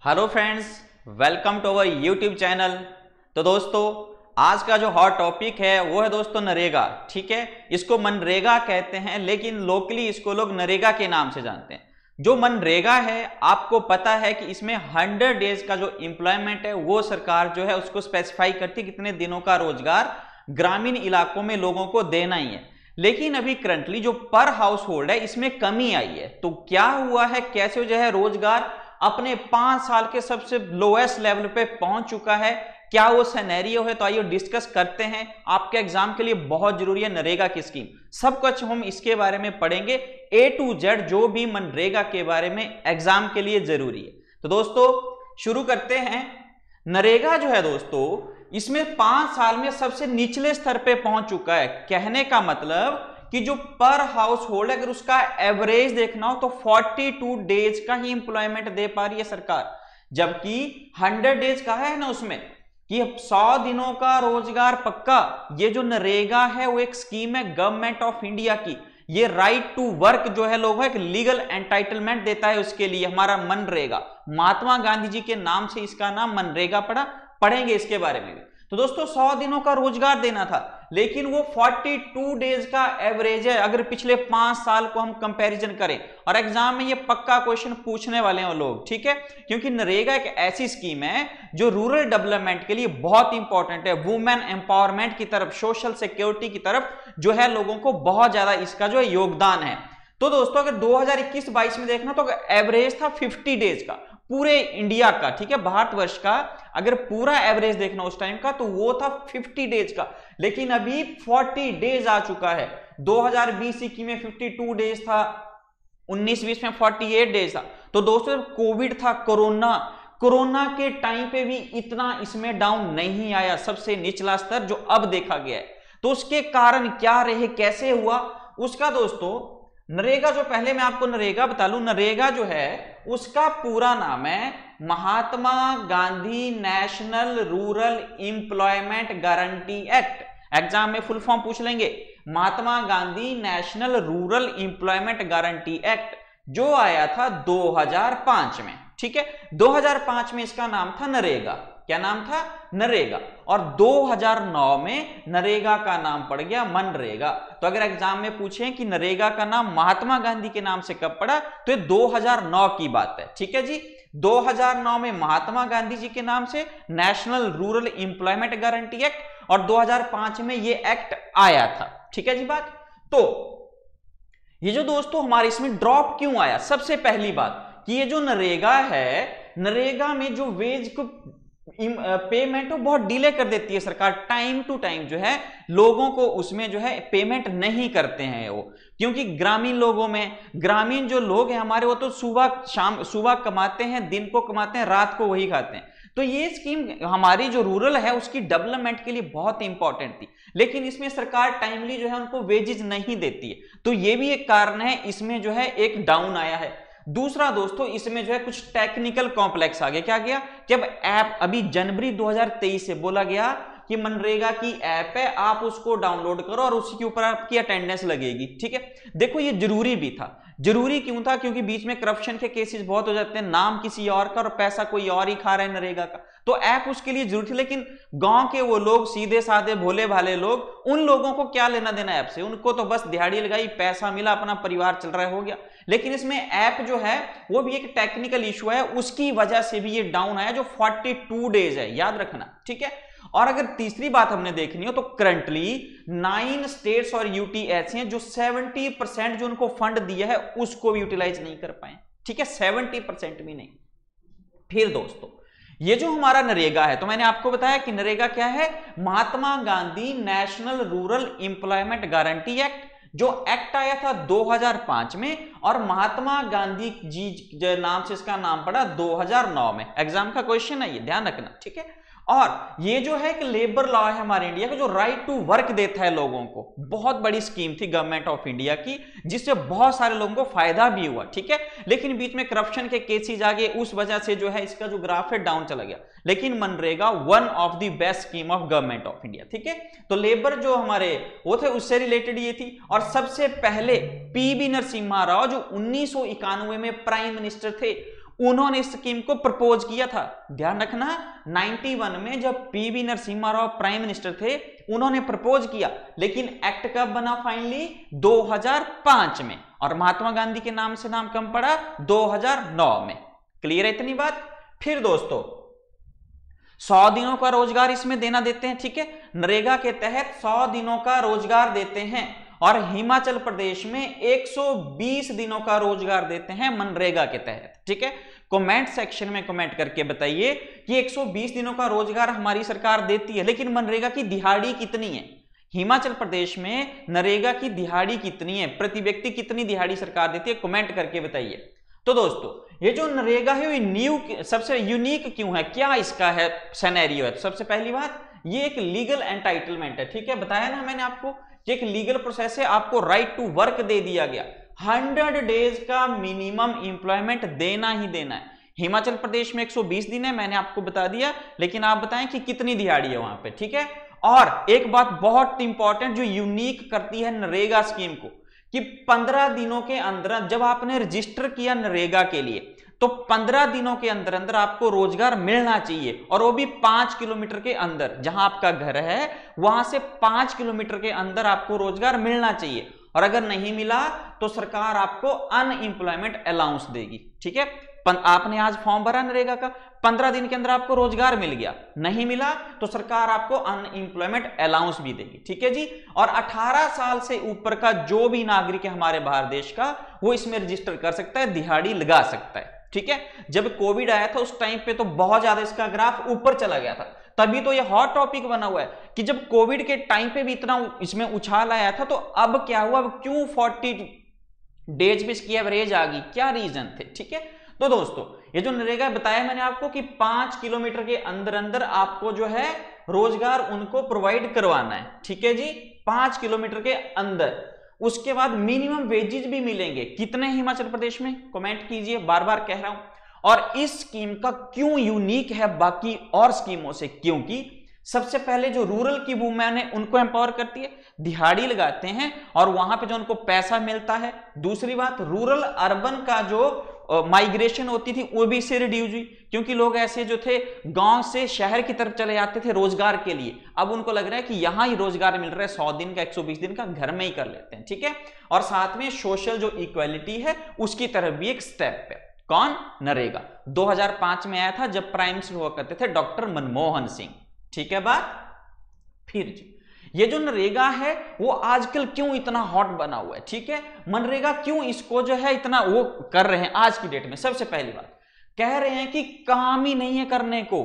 Hello friends, welcome to our YouTube channel. तो दोस्तों, आज का जो हॉट टॉपिक है वो है दोस्तों नरेगा। ठीक है, इसको मनरेगा कहते हैं, लेकिन लोकली इसको लोग नरेगा के नाम से जानते हैं। जो मनरेगा है, आपको पता है कि इसमें 100 डेज का जो एम्प्लॉयमेंट है वो सरकार जो है उसको स्पेसिफाई करती है कितने दिनों का रोजगार ग्रामीण इलाकों में लोगों को देना ही है। लेकिन अभी करंटली जो पर हाउस होल्ड है इसमें कमी आई है। तो क्या हुआ है, कैसे जो है रोजगार अपने 5 साल के सबसे लोएस्ट लेवल पे पहुंच चुका है, क्या वो सिनेरियो है? तो आइए डिस्कस करते हैं। आपके एग्जाम के लिए बहुत जरूरी है नरेगा की स्कीम, सब कुछ हम इसके बारे में पढ़ेंगे। A to Z जो भी मनरेगा के बारे में एग्जाम के लिए जरूरी है। तो दोस्तों शुरू करते हैं। नरेगा जो है दोस्तों, इसमें 5 साल में सबसे निचले स्तर पे पहुंच चुका है। कहने का मतलब कि जो पर हाउस होल्ड अगर उसका एवरेज देखना हो तो 42 डेज का ही इंप्लॉयमेंट दे पा रही है सरकार, जबकि 100 डेज का है ना उसमें कि 100 दिनों का रोजगार पक्का। ये जो नरेगा है वो एक स्कीम है गवर्नमेंट ऑफ इंडिया की। ये राइट टू वर्क जो है लोगों एक लीगल एंटाइटलमेंट देता है उसके लिए हमारा मनरेगा। महात्मा गांधी जी के नाम से इसका नाम मनरेगा पड़ा, पढ़ेंगे इसके बारे में भी। तो दोस्तों 100 दिनों का रोजगार देना था, लेकिन वो 42 डेज का एवरेज है अगर पिछले 5 साल को हम कंपैरिजन करें। और एग्जाम में ये पक्का क्वेश्चन पूछने वाले हैं लोग, ठीक है, क्योंकि नरेगा एक ऐसी स्कीम है जो रूरल डेवलपमेंट के लिए बहुत इंपॉर्टेंट है। वुमेन एम्पावरमेंट की तरफ, सोशल सिक्योरिटी की तरफ जो है लोगों को बहुत ज्यादा इसका जो है योगदान है। तो दोस्तों अगर 2021-22 में देखना तो एवरेज था 50 डेज का पूरे इंडिया का, ठीक है, भारतवर्ष का अगर पूरा एवरेज देखना उस टाइम का तो वो था 50 डेज का। लेकिन अभी 40 डेज आ चुका है। 2020-21 में 52 डेज था, 19-20 में 48 डेज था। तो दोस्तों कोविड था, कोरोना के टाइम पे भी इतना इसमें डाउन नहीं आया, सबसे निचला स्तर जो अब देखा गया है। तो उसके कारण क्या रहे, कैसे हुआ उसका दोस्तों, नरेगा जो पहले मैं आपको नरेगा बता लूं, नरेगा जो है उसका पूरा नाम है Mahatma Gandhi national rural employment guarantee act. Exam में फुल फॉर्म पूछ लेंगे, Mahatma Gandhi national rural employment guarantee act, जो आया था 2005 में। ठीक है, 2005 में इसका नाम था नरेगा। क्या नाम था? नरेगा। और 2009 में नरेगा का नाम पड़ गया मनरेगा। तो अगर एग्जाम में पूछें कि नरेगा का नाम महात्मा गांधी के नाम से कब पड़ा, तो ये 2009 की बात है। ठीक है जी, 2009 में महात्मा गांधी जी के नाम से national rural employment guarantee act, और 2005 में ये एक्ट आया था। ठीक है जी बात। तो ये जो दोस्तों हमारे इसमें ड्रॉप क्यों आया, सबसे पहली बात कि ये जो नरेगा है, नरेगा में जो वेज को पेमेंट वो बहुत डिले कर देती है सरकार। टाइम टू टाइम जो है लोगों को उसमें जो है पेमेंट नहीं करते हैं वो, क्योंकि ग्रामीण लोगों में, ग्रामीण जो लोग हैं हमारे वो तो सुबह शाम, सुबह कमाते हैं, दिन को कमाते हैं, रात को वही खाते हैं। तो ये स्कीम हमारी जो रूरल है उसकी डेवलपमेंट के लिए बहुत इंपॉर्टेंट थी, लेकिन इसमें सरकार टाइमली जो है उनको वेजेस नहीं देती है। तो ये भी एक कारण है इसमें जो है एक डाउन आया है। दूसरा दोस्तों इसमें जो है कुछ टेक्निकल कॉम्प्लेक्स आ गया। क्या गया कि अब ऐप अभी जनवरी 2023 से बोला गया कि मनरेगा की ऐप है, आप उसको डाउनलोड करो और उसी के ऊपर आपकी अटेंडेंस लगेगी। ठीक है, देखो ये जरूरी भी था। जरूरी क्यों था? क्योंकि बीच में करप्शन के केसेस बहुत हो जाते हैं, नाम किसी और का और पैसा कोई और ही खा रहा है नरेगा का। तो ऐप उसके लिए जरूरी थी, लेकिन गांव के वो लोग सीधे साधे भोले भाले लोग, उन लोगों को क्या लेना देना ऐप से? उनको तो बस दिहाड़ी लगाई, पैसा मिला, अपना परिवार चल रहा है, हो गया। लेकिन इसमें ऐप जो है वो भी एक टेक्निकल इशू है, उसकी वजह से भी ये डाउन आया, जो 42 डेज है, याद रखना। ठीक है, और अगर तीसरी बात हमने देखनी हो तो करंटली 9 स्टेट्स और यूटी ऐसे हैं जो 70% जो उनको फंड दिया है उसको भी यूटिलाइज नहीं कर पाए। ठीक है, 70% भी नहीं। फिर दोस्तों ये जो हमारा नरेगा है, तो मैंने आपको बताया कि नरेगा क्या है, Mahatma Gandhi national rural employment guarantee act, जो एक्ट आया था 2005 में, और महात्मा गांधी जी नाम से इसका नाम पड़ा 2009 में। एग्जाम का क्वेश्चन है ये, ध्यान रखना। ठीक है, और ये जो है कि लेबर लॉ है हमारे इंडिया का, जो राइट टू वर्क देता है लोगों को। बहुत बड़ी स्कीम थी गवर्नमेंट ऑफ इंडिया की, जिससे बहुत सारे लोगों को फायदा भी हुआ। ठीक है, लेकिन बीच में करप्शन के केसेस आ गए, उस वजह से जो है इसका जो ग्राफ है डाउन चला गया। लेकिन MNREGA one of the best scheme of government of India. ठीक है, तो लेबर जो हमारे वो थे उससे रिलेटेड ये थी। और सबसे पहले पीवी नरसिम्हा राव जो 1991 में प्राइम मिनिस्टर थे, उन्होंने इस स्कीम को प्रपोज किया था। ध्यान रखना 91 में जब PV Narasimha Rao prime minister थे उन्होंने प्रपोज किया, लेकिन एक्ट कब बना फाइनली 2005 में, और महात्मा गांधी के नाम से नाम कम पड़ा 2009 में। क्लियर है इतनी बात। फिर दोस्तों 100 दिनों का रोजगार इसमें देते हैं, ठीक है, नरेगा के तहत 100 दिनों का रोजगार देते हैं, और हिमाचल प्रदेश में 120 दिनों का रोजगार देते हैं मनरेगा के तहत, ठीक है। कमेंट सेक्शन में कमेंट करके बताइए कि 120 दिनों का रोजगार हमारी सरकार देती है, लेकिन मनरेगा की दिहाड़ी कितनी है? हिमाचल प्रदेश में नरेगा की दिहाड़ी कितनी है, प्रति व्यक्ति कितनी दिहाड़ी सरकार देती है, कमेंट करके बताइए। तो दोस्तों ये जो नरेगा है ये सबसे यूनिक क्यों है, क्या इसका है सिनेरियो है? सबसे पहली बात, ये एक लीगल एंटाइटलमेंट है, ठीक है, बताया ना मैंने आपको, एक लीगल प्रोसेस है, आपको राइट टू वर्क दे दिया गया। 100 डेज का मिनिमम इंप्लॉयमेंट देना ही देना है। हिमाचल प्रदेश में 120 दिन है, मैंने आपको बता दिया, लेकिन आप बताएं कि कितनी दिहाड़ी है वहां पे, ठीक है। और एक बात बहुत इंपॉर्टेंट जो यूनिक करती है नरेगा स्कीम को, कि 15 दिनों के अंदर जब आपने रजिस्टर किया नरेगा के लिए तो 15 दिनों के अंदर अंदर आपको रोजगार मिलना चाहिए, और वो भी 5 किलोमीटर के अंदर, जहां आपका घर है वहां से 5 किलोमीटर के अंदर आपको रोजगार मिलना चाहिए। और अगर नहीं मिला तो सरकार आपको अनएम्प्लॉयमेंट अलाउंस देगी, ठीक है। आपने आज फॉर्म भरा नरेगा का, 15 दिन के अंदर आपको रोजगार मिल गया, नहीं मिला तो सरकार आपको अनएम्प्लॉयमेंट अलाउंस भी देगी, ठीक है जी। और 18 साल से ऊपर का जो भी नागरिक है हमारे भारत देश का, वो इसमें रजिस्टर कर सकता है, दिहाड़ी लगा सकता है, ठीक है। जब कोविड आया था उस टाइम पे तो बहुत ज्यादा इसका ग्राफ ऊपर चला गया था, तभी तो ये हॉट टॉपिक बना हुआ है कि जब कोविड के टाइम पे भी इतना इसमें उछाल आया था, तो अब क्या हुआ, अब क्यों 40 डेज पे इसकी एवरेज आ गई, क्या रीजन थे, ठीक है। तो दोस्तों ये जो नरेगा बताया मैंने आपको कि 5 किलोमीटर के अंदर अंदर आपको जो है रोजगार उनको प्रोवाइड करवाना है, ठीक है जी, 5 किलोमीटर के अंदर। उसके बाद मिनिमम वेजेस भी मिलेंगे, कितने हिमाचल प्रदेश में, कमेंट कीजिए, बार बार कह रहा हूं। और इस स्कीम का क्यों यूनिक है बाकी और स्कीमों से, क्योंकि सबसे पहले जो रूरल की वुमेन है उनको एम्पावर करती है, दिहाड़ी लगाते हैं और वहां पे जो उनको पैसा मिलता है। दूसरी बात, रूरल अर्बन का जो माइग्रेशन होती थी वो भी इससे रिड्यूस हुई, क्योंकि लोग ऐसे जो थे गांव से शहर की तरफ चले जाते थे रोजगार के लिए, अब उनको लग रहा है कि यहां ही रोजगार मिल रहा है, 100 दिन का 120 दिन का घर में ही कर लेते हैं, ठीक है। और साथ में सोशल जो इक्वालिटी है उसकी तरफ भी एक स्टेप है। कौन? नरेगा 2005 में आया था जब प्राइम मिनिस्टर हुआ करते थे डॉक्टर मनमोहन सिंह, ठीक है बात। फिर जी ये जो नरेगा है वो आजकल क्यों इतना हॉट बना हुआ है, ठीक है, मनरेगा क्यों इसको जो है इतना वो कर रहे हैं आज की डेट में? सबसे पहली बात कह रहे हैं कि काम ही नहीं है करने को।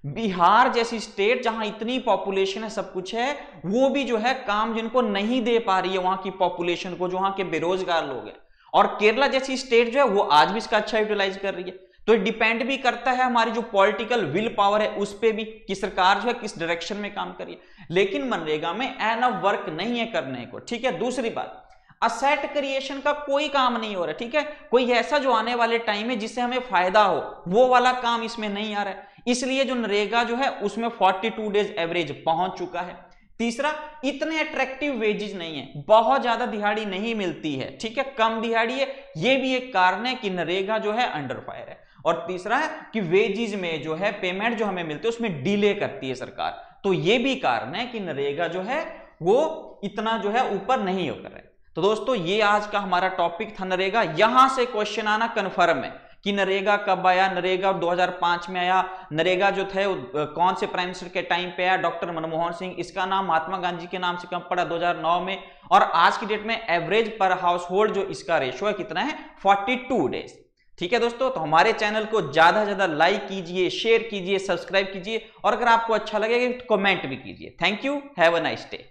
बिहार जैसी स्टेट जहां इतनी पॉपुलेशन है, सब कुछ है, वो भी जो है काम जिनको नहीं दे पा रही है वहां की पॉपुलेशन को, जो वहां के बेरोजगार लोग हैं। और केरला जैसी स्टेट जो है वो आज भी इसका अच्छा यूटिलाइज कर रही है। तो डिपेंड भी करता है हमारी जो पॉलिटिकल विल पावर है उस पे भी, कि सरकार जो है किस डायरेक्शन में काम करिए। लेकिन मनरेगा में एनफ वर्क नहीं है करने को, ठीक है। दूसरी बात, असेट क्रिएशन का कोई काम नहीं हो रहा, ठीक है, कोई ऐसा जो आने वाले टाइम में जिससे हमें फायदा हो वो वाला काम इसमें नहीं आ रहा है, इसलिए जो नरेगा जो है उसमें 42 डेज एवरेज पहुंच चुका है। तीसरा, इतने अट्रैक्टिव वेजेस नहीं है, बहुत ज्यादा दिहाड़ी नहीं मिलती है, ठीक है, कम दिहाड़ी है, ये भी एक कारण है कि नरेगा जो है अंडर फायर है। और तीसरा है कि वेजेस में जो है पेमेंट जो हमें मिलते है उसमें डिले करती है सरकार, तो ये भी कारण है कि नरेगा जो है वो इतना जो है ऊपर नहीं होकर है। तो दोस्तों ये आज का हमारा टॉपिक था नरेगा। यहां से क्वेश्चन आना कन्फर्म है कि नरेगा कब आया, नरेगा 2005 में आया, नरेगा जो थे कौन से प्राइम मिनिस्टर के टाइम पे आया, डॉक्टर मनमोहन सिंह, इसका नाम महात्मा गांधी के नाम से कम पड़ा 2009 में, और आज की डेट में एवरेज पर हाउस होल्ड जो इसका रेशो है कितना है, 42 डेज, ठीक है दोस्तों। तो हमारे चैनल को ज्यादा से ज्यादा लाइक कीजिए, शेयर कीजिए, सब्सक्राइब कीजिए, और अगर आपको अच्छा लगेगा तो कमेंट भी कीजिए। Thank you, have a nice day.